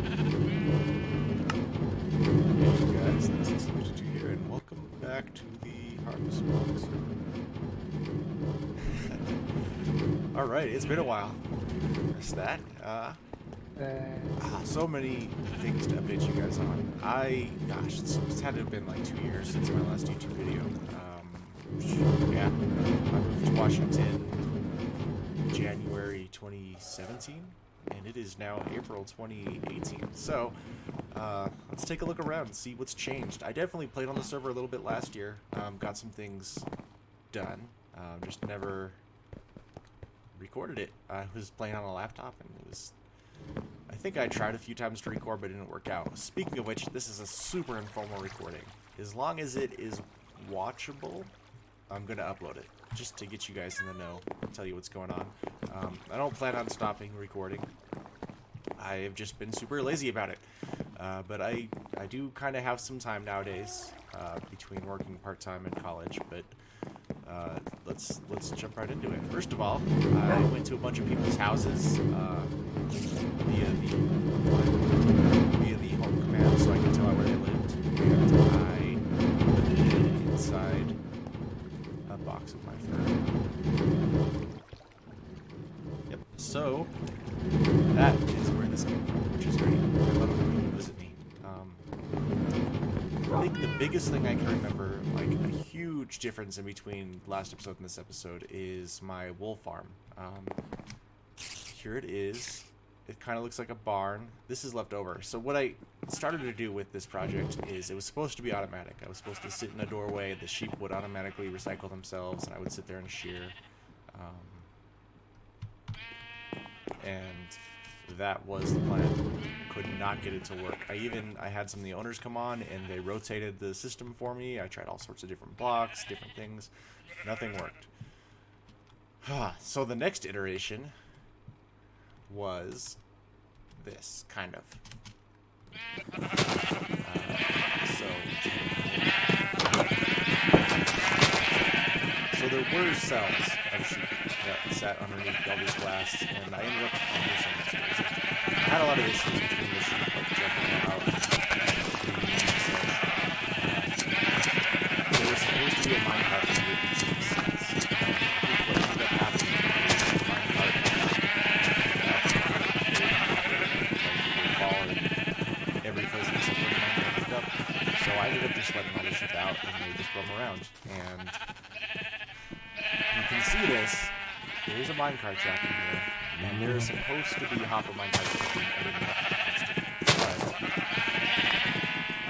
Hey guys, this is Luigi here, and welcome back to the Harvest Box. Alright, it's been a while. Missed that. So many things to update you guys on. Gosh, it's had to have been like 2 years since my last YouTube video. Yeah, I moved to Washington January 2017, and it is now April 2018. So, let's take a look around and see what's changed. I definitely played on the server a little bit last year, got some things done, just never recorded it. I was playing on a laptop, and I think I tried a few times to record, but it didn't work out. Speaking of which, this is a super informal recording. As long as it is watchable, I'm going to upload it, just to get you guys in the know, tell you what's going on. I don't plan on stopping recording. I have just been super lazy about it. But I do kind of have some time nowadays, between working part-time and college, but let's jump right into it. First of all, I went to a bunch of people's houses via the home command, so I could tell out where they lived, and I put it inside a box of my fur. Yep. So that is where this came from, which is great. I love it when you visit me. I think the biggest thing I can remember, like a huge difference in between last episode and this episode, is my wool farm. Here it is. It kind of looks like a barn. This is left over. So what I started to do with this project is it was supposed to be automatic. I was supposed to sit in a doorway, the sheep would automatically recycle themselves, and I would sit there and shear. And that was the plan. Could not get it to work. I had some of the owners come on and they rotated the system for me. I tried all sorts of different blocks, different things. Nothing worked. So the next iteration was this, kind of. So there were cells of sheep that sat underneath all these glass, and I ended up on this one. I had a lot of issues between the sheep, like jumping out. There was supposed to be a minecart with these sheep cells. What ended up happening is the minecart would fall in every place except where the minecart picked up. So I ended up just letting all the sheep out, and they just roam around. And you can see this. There's a minecart track in here, and there is supposed to be a hopper minecart track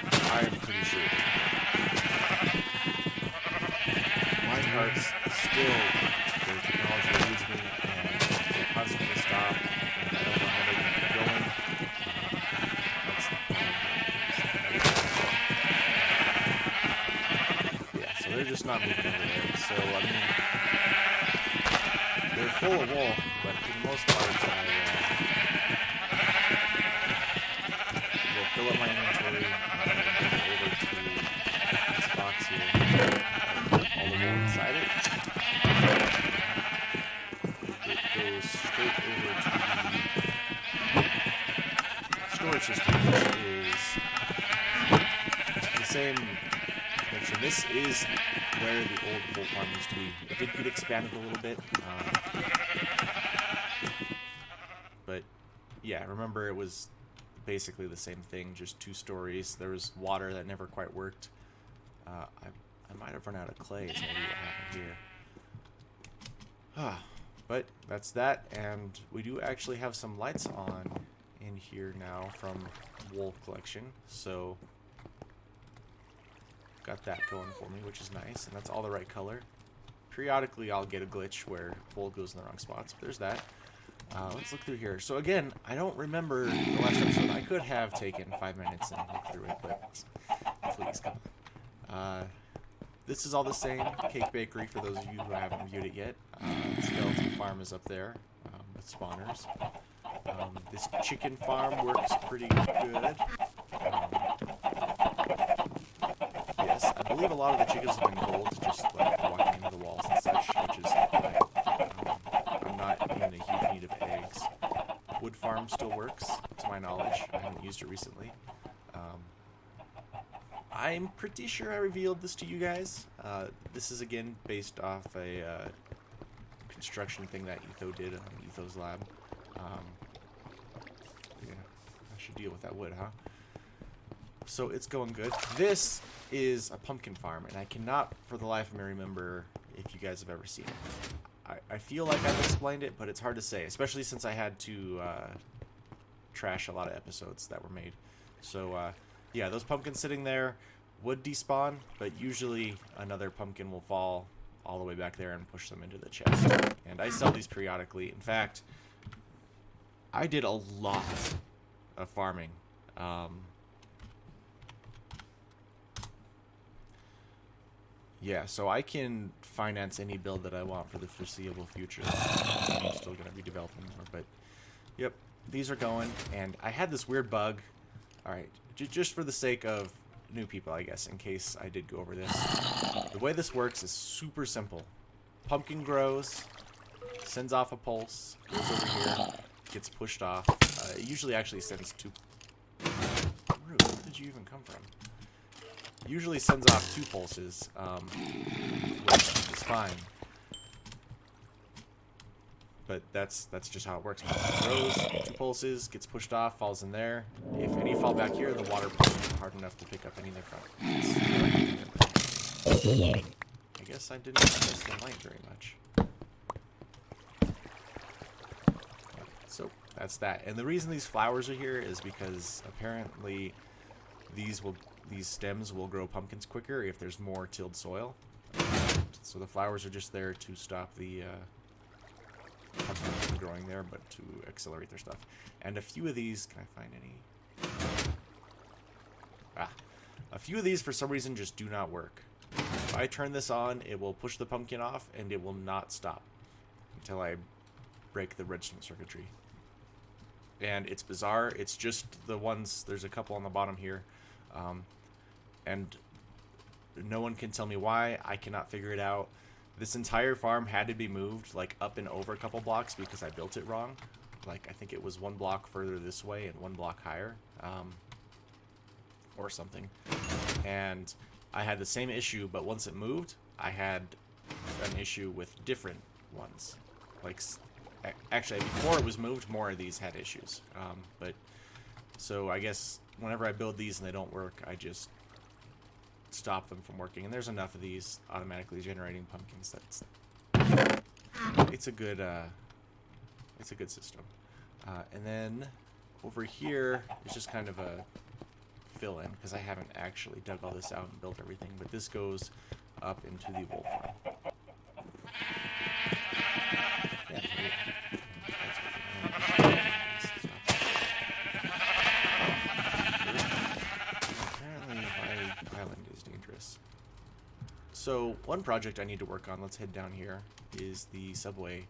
but I am pretty sure minecarts still, their technology eludes me, and they constantly stop, and I don't know how they can keep going. That's the problem. Yeah, so they're just not moving over there. So, I mean, they're full of wool, but for the most part, I will fill up my inventory and bring it over to this box here. All the wool inside it. It goes straight over to the storage system, which is the same connection. This is where the old wool farm used to be. It did get expanded a little bit. But yeah, remember it was basically the same thing, just 2 stories. There was water that never quite worked. I might have run out of clay is maybe what happened here. But that's that, and we do actually have some lights on in here now from wool collection, so got that going for me, which is nice, and that's all the right color. Periodically I'll get a glitch where wool goes in the wrong spots, but there's that. Let's look through here. So again, I don't remember the last episode. I could have taken 5 minutes and looked through it, but please, come on. This is all the same. Cake Bakery, for those of you who haven't viewed it yet. Skeleton Farm is up there with spawners. This chicken farm works pretty good. Yes, I believe a lot of the chickens have been gold, just like walking into the walls and such, which is fine. I'm not in a huge need of eggs. Wood farm still works, to my knowledge. I haven't haven't used it recently. I'm pretty sure I revealed this to you guys. This is again based off a construction thing that Etho did on Etho's lab. Yeah, I should deal with that wood, huh? So it's going good. This is a pumpkin farm, and I cannot for the life of me remember if you guys have ever seen it. I feel like I've explained it, but it's hard to say, especially since I had to trash a lot of episodes that were made. So yeah, those pumpkins sitting there would despawn, but usually another pumpkin will fall all the way back there and push them into the chest. And I sell these periodically. In fact, I did a lot of farming. Yeah, so I can finance any build that I want for the foreseeable future. I'm still going to be developing more, but yep, these are going. And I had this weird bug. All right, just for the sake of new people, I guess, in case I did go over this. The way this works is super simple. Pumpkin grows, sends off a pulse, goes over here, gets pushed off. It usually actually sends two... Where did you even come from? Usually sends off 2 pulses, which is fine. But that's just how it works. It grows, 2 pulses, gets pushed off, falls in there. If any fall back here, the water pump is hard enough to pick up any of their from. I guess I didn't miss the light very much. So that's that. And the reason these flowers are here is because apparently these stems will grow pumpkins quicker if there's more tilled soil. So the flowers are just there to stop the pumpkins from growing there, but to accelerate their stuff. And a few of these, can I find any? A few of these for some reason just do not work. If I turn this on, it will push the pumpkin off and it will not stop until I break the redstone circuitry. And it's bizarre. It's just the ones, there's a couple on the bottom here. And no one can tell me why. I cannot figure it out. This entire farm had to be moved like up and over a couple blocks because I built it wrong. Like I think it was 1 block further this way and 1 block higher, or something. And I had the same issue, but once it moved, I had an issue with different ones. Like actually, before it was moved, more of these had issues. But so I guess whenever I build these and they don't work, I just stop them from working. And there's enough of these automatically generating pumpkins that's it's a good system. And then over here is just kind of a fill-in because I haven't actually dug all this out and built everything, but this goes up into the wool farm. So one project I need to work on, let's head down here, is the subway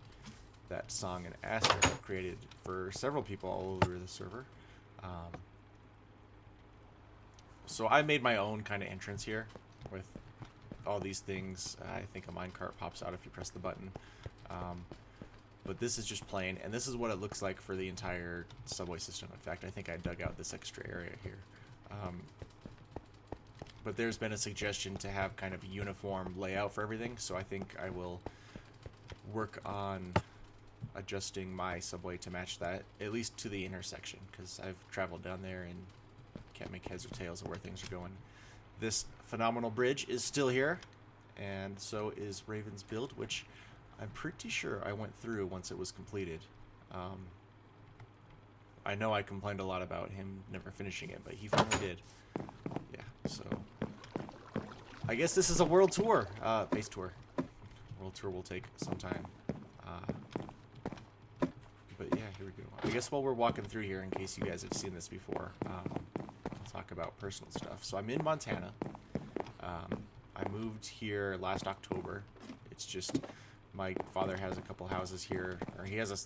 that Song and Aster have created for several people all over the server. So I made my own kind of entrance here with all these things. I think a minecart pops out if you press the button. But this is just plain, and this is what it looks like for the entire subway system. In fact, I think I dug out this extra area here. But there's been a suggestion to have kind of a uniform layout for everything, so I think I will work on adjusting my subway to match that, at least to the intersection, because I've traveled down there and can't make heads or tails of where things are going. This phenomenal bridge is still here, and so is Raven's build, which I'm pretty sure I went through once it was completed. I know I complained a lot about him never finishing it, but he finally did. Yeah, so I guess this is a world tour, base tour. World tour will take some time. But yeah, here we go. I guess while we're walking through here, in case you guys have seen this before, I'll talk about personal stuff. So I'm in Montana. I moved here last October. It's just my father has a couple houses here, or he has a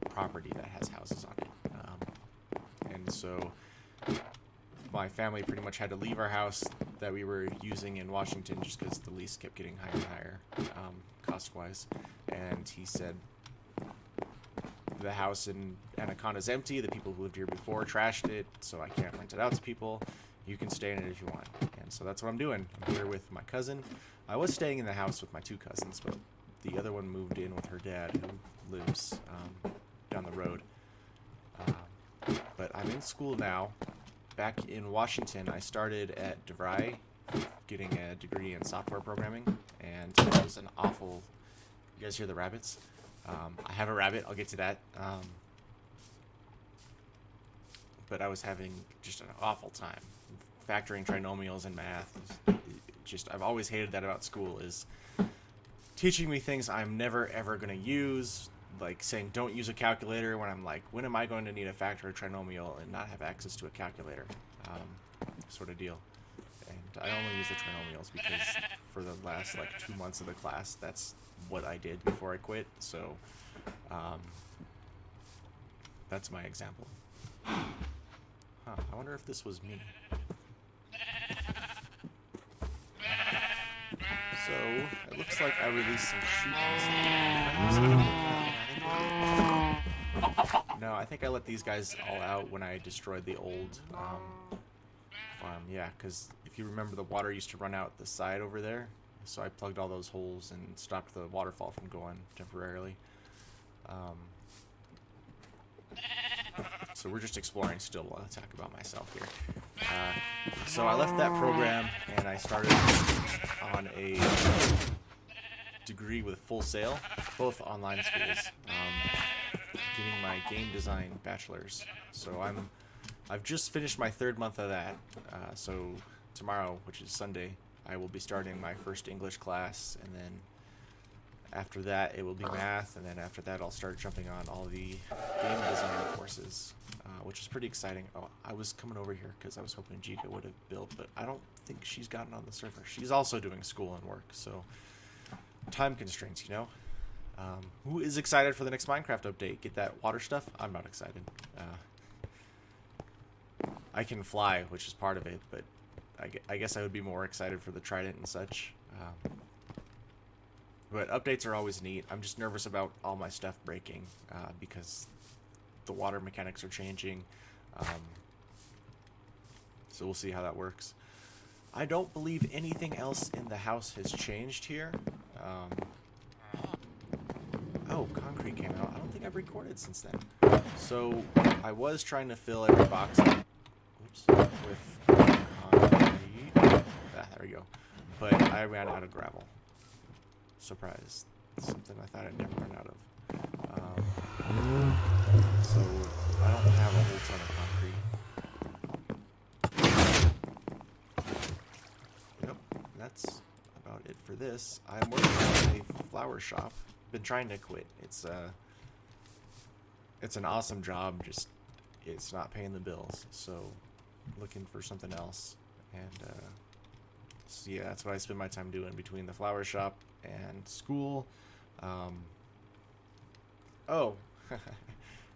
property that has houses on it. And so my family pretty much had to leave our house that we were using in Washington just because the lease kept getting higher and higher, cost-wise. And he said, the house in Anaconda's empty. The people who lived here before trashed it, so I can't rent it out to people. You can stay in it if you want. And so that's what I'm doing. I'm here with my cousin. I was staying in the house with my two cousins, but the other one moved in with her dad, who lives down the road. But I'm in school now. Back in Washington, I started at DeVry, getting a degree in software programming, and it was an awful... You guys hear the rabbits? I have a rabbit. I'll get to that. But I was having just an awful time. Factoring trinomials and math. I've always hated that about school, is teaching me things I'm never ever going to use. Like saying don't use a calculator when I'm like, when am I going to need a factor or trinomial and not have access to a calculator? Sort of deal. And I only use the trinomials because for the last like 2 months of the class, that's what I did before I quit. So that's my example. Huh, I wonder if this was me. So it looks like I released some shootings. No, I think I let these guys all out when I destroyed the old farm. Yeah, because if you remember, the water used to run out the side over there. So I plugged all those holes and stopped the waterfall from going temporarily. So we're just exploring still while I talk about myself here. So I left that program and I started on a degree with Full Sail, both online schools, getting my game design bachelor's. So I've just finished my 3rd month of that. So tomorrow, which is Sunday, I will be starting my first English class, and then after that it will be math, and then after that I'll start jumping on all the game design courses, which is pretty exciting. Oh, I was coming over here because I was hoping Jika would have built, but I don't think she's gotten on the server. She's also doing school and work, so time constraints, you know. Who is excited for the next Minecraft update? Get that water stuff? I'm not excited. I can fly, which is part of it, but I guess I would be more excited for the trident and such. But updates are always neat. I'm just nervous about all my stuff breaking because the water mechanics are changing. So we'll see how that works. I don't believe anything else in the house has changed here. Oh, concrete came out. I don't think I've recorded since then. So I was trying to fill every box up, with concrete. There we go. But I ran out of gravel. Surprise. Something I thought I'd never run out of. So I don't have a whole ton of concrete. Yep, that's about it for this. I'm working on a flower shop. Been trying to quit. It's an awesome job, just it's not paying the bills. So looking for something else, and so yeah, that's what I spend my time doing between the flower shop and school. Oh,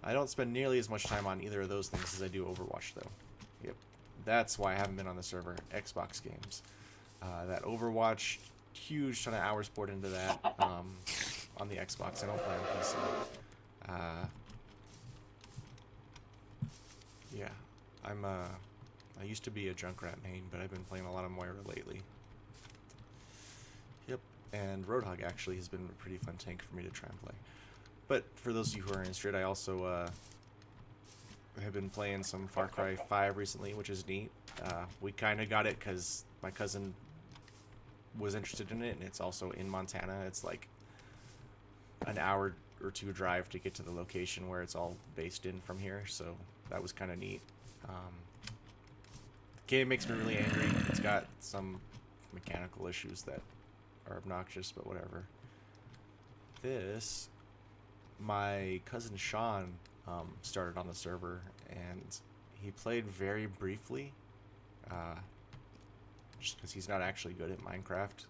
I don't spend nearly as much time on either of those things as I do Overwatch, though. Yep, that's why I haven't been on the server. Xbox games, that Overwatch, huge ton of hours poured into that on the Xbox. I don't play on PC. Yeah, I used to be a Junkrat main, but I've been playing a lot of Moira lately. Yep, and Roadhog actually has been a pretty fun tank for me to try and play. But for those of you who are interested, I also have been playing some Far Cry 5 recently, which is neat. We kind of got it because my cousin was interested in it, and it's also in Montana. It's like an hour or two drive to get to the location where it's all based in from here, so that was kind of neat. The game makes me really angry. It's got some mechanical issues that are obnoxious, but whatever. This, my cousin Sean started on the server, and he played very briefly, just because he's not actually good at Minecraft.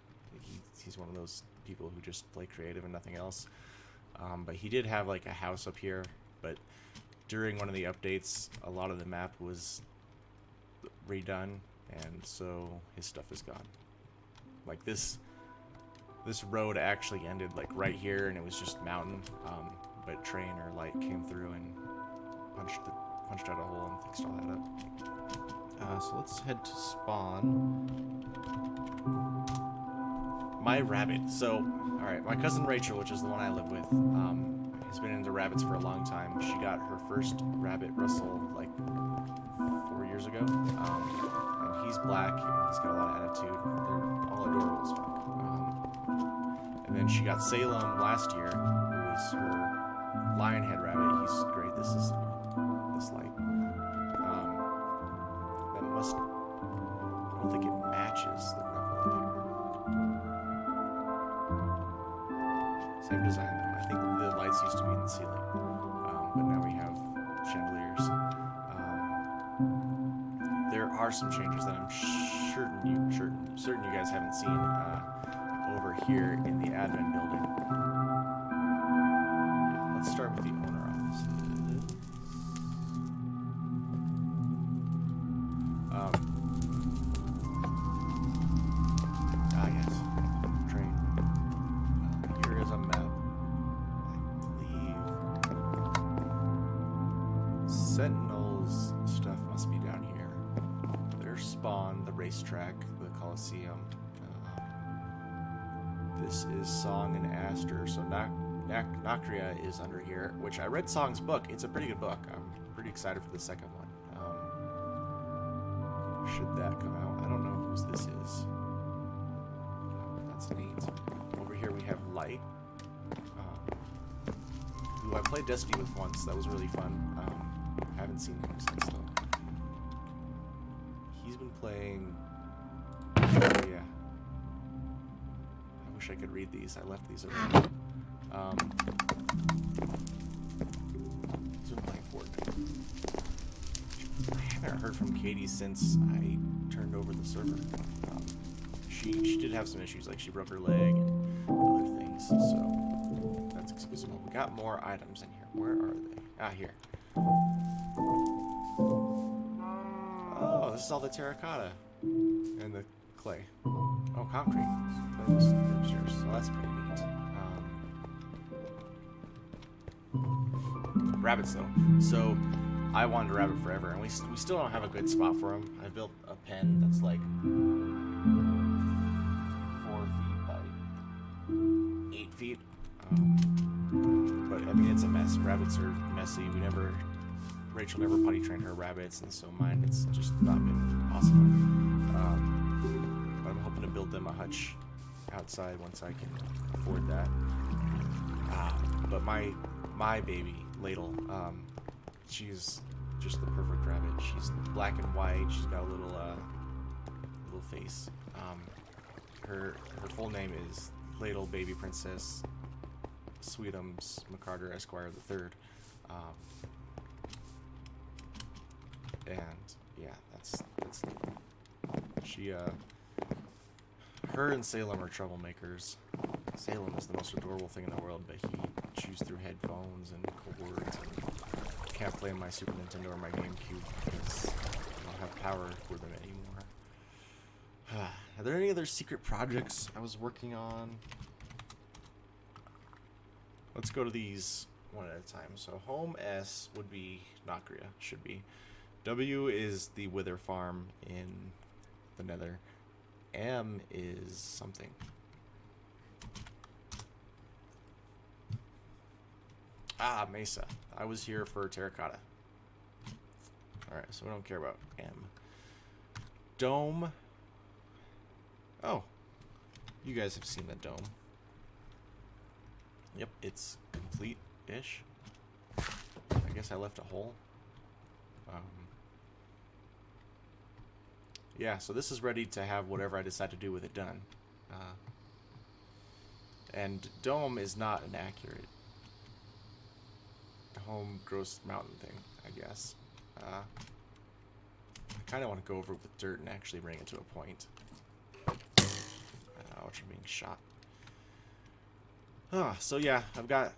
He's one of those people who just play creative and nothing else. But he did have like a house up here, but during one of the updates, a lot of the map was redone, and so his stuff is gone. Like this road actually ended like right here, and it was just mountain. but train or light came through and punched out a hole and fixed all that up. So let's head to spawn. My rabbit. So, alright, my cousin Rachel, which is the one I live with, has been into rabbits for a long time. She got her first rabbit, Russell, like 4 years ago. And he's black, and he's got a lot of attitude. They're all adorable as fuck. And then she got Salem last year, who was her lionhead rabbit. He's great. This is this light. That must. I don't think it matches the revel up here. Same design though. I think the lights used to be in the ceiling, but now we have chandeliers. There are some changes that I'm certain you guys haven't seen over here in the admin building. Let's start with the owner office. Yes, train. Here is a map. I believe Sentinel's stuff must be down here. Their spawn, the racetrack, the Coliseum. This is Song and Aster, so Nacria is under here, which I read Song's book. It's a pretty good book. I'm pretty excited for the second one. Should that come out? I don't know whose this is. That's neat. Over here we have Light, who I played Destiny with once. That was really fun. Haven't seen him since though. He's been playing. Yeah. I wish I could read these. I left these around. He's been playing Fortnite. I haven't heard from Katie since I turned over the server. She did have some issues, like she broke her leg and other things, so that's excusable. We got more items in here. Where are they? Ah, here. Oh, this is all the terracotta and the clay. Oh, concrete. So that's pretty neat. Rabbits, though. So I wanted a rabbit forever, and we still don't have a good spot for him. I built a pen that's like 4 feet by 8 feet. But I mean, it's a mess. Rabbits are messy. Rachel never potty trained her rabbits, and so mine, it's just not been possible. But I'm hoping to build them a hutch outside once I can afford that. But my baby, Ladle, she's just the perfect rabbit. She's black and white. She's got a little face. Her full name is Ladle Baby Princess Sweetums McCarter Esquire III. And yeah, that's Ladle. She her and Salem are troublemakers. Salem is the most adorable thing in the world, but he chews through headphones and cords and can't play my Super Nintendo or my GameCube because I don't have power for them anymore. Are there any other secret projects I was working on? Let's go to these one at a time. So home S would be Nacria, should be. W is the Wither Farm in the Nether. M is something. Ah, Mesa. I was here for terracotta. Alright, so we don't care about M. Dome. Oh. You guys have seen the dome. Yep, it's complete-ish. I guess I left a hole. Yeah, so this is ready to have whatever I decide to do with it done. And dome is not an accurate home gross mountain thing, I guess. I kind of want to go over it with dirt and actually bring it to a point. Ouch, I'm being shot. So yeah, I've got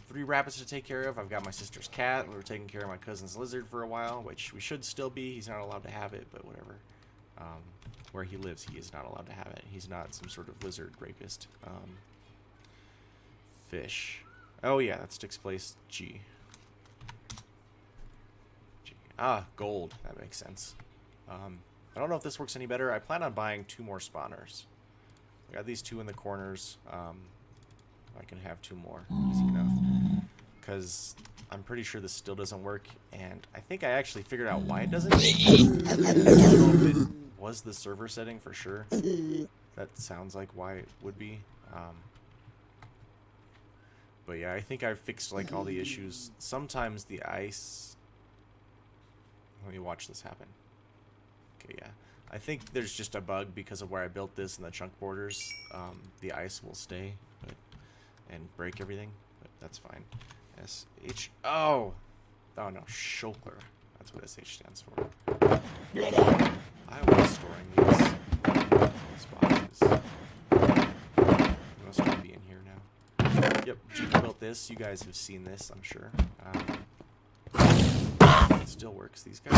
3 rabbits to take care of. I've got my sister's cat. We were taking care of my cousin's lizard for a while, which we should still be. He's not allowed to have it, but whatever. Where he lives, he is not allowed to have it. He's not some sort of lizard rapist. Fish. Oh yeah, that sticks place G. G. Ah, gold. That makes sense. I don't know if this works any better. I plan on buying 2 more spawners. I got these 2 in the corners. I can have 2 more. Easy enough. Because I'm pretty sure this still doesn't work. And I think I actually figured out why it doesn't. I don't know if it was the server setting for sure. That sounds like why it would be. But yeah, I think I've fixed like all the issues. Sometimes the ice... Let me watch this happen. Okay, yeah. I think there's just a bug because of where I built this and the chunk borders. The ice will stay and break everything, but that's fine. SH... Oh! Oh no, Shulker. That's what SH stands for. I was storing these boxes. They must be in here now. Yep, Chica built this. You guys have seen this, I'm sure. It still works. These guys.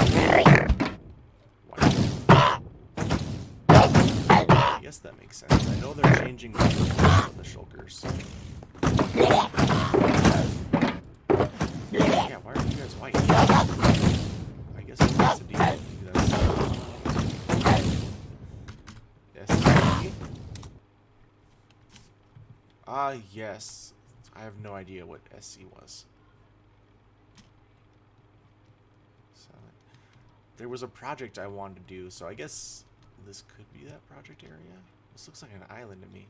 I guess that makes sense. I know they're changing the shulkers. Yeah, why are you guys white? I guess that's a deal. Yes. Ah, yes. I have no idea what SC was. So, there was a project I wanted to do, so I guess this could be that project area. This looks like an island to me.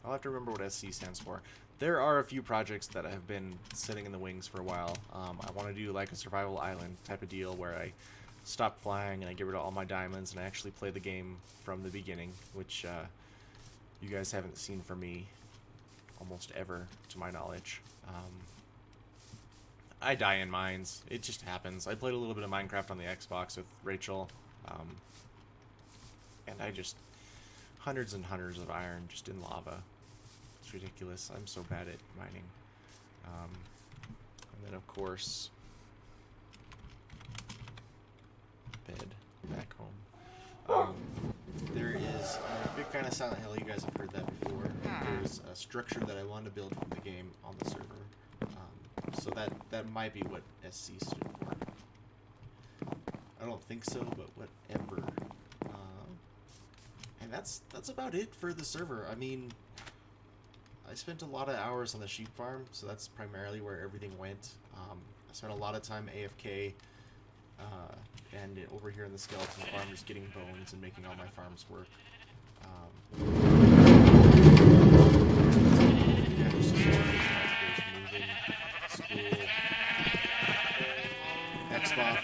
I'll have to remember what SC stands for. There are a few projects that have been sitting in the wings for a while. I want to do like a survival island type of deal where I stop flying and I get rid of all my diamonds and I actually play the game from the beginning, which you guys haven't seen from me almost ever, to my knowledge. I die in mines. It just happens. I played a little bit of Minecraft on the Xbox with Rachel, and I just... hundreds and hundreds of iron just in lava. It's ridiculous. I'm so bad at mining. And then, of course, bed back home. There is... I'm a big fan of Silent Hill. You guys have heard that before. There's a structure that I want to build from the game on the server. So that might be what SC stood for. I don't think so, but whatever. And that's about it for the server. I mean, I spent a lot of hours on the sheep farm, so that's primarily where everything went. I spent a lot of time AFK, and over here in the skeleton farm just getting bones and making all my farms work. Yeah, just moving, school, Xbox.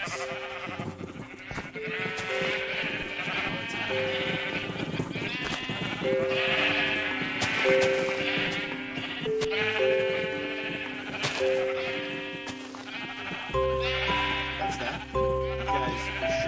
That's that. You guys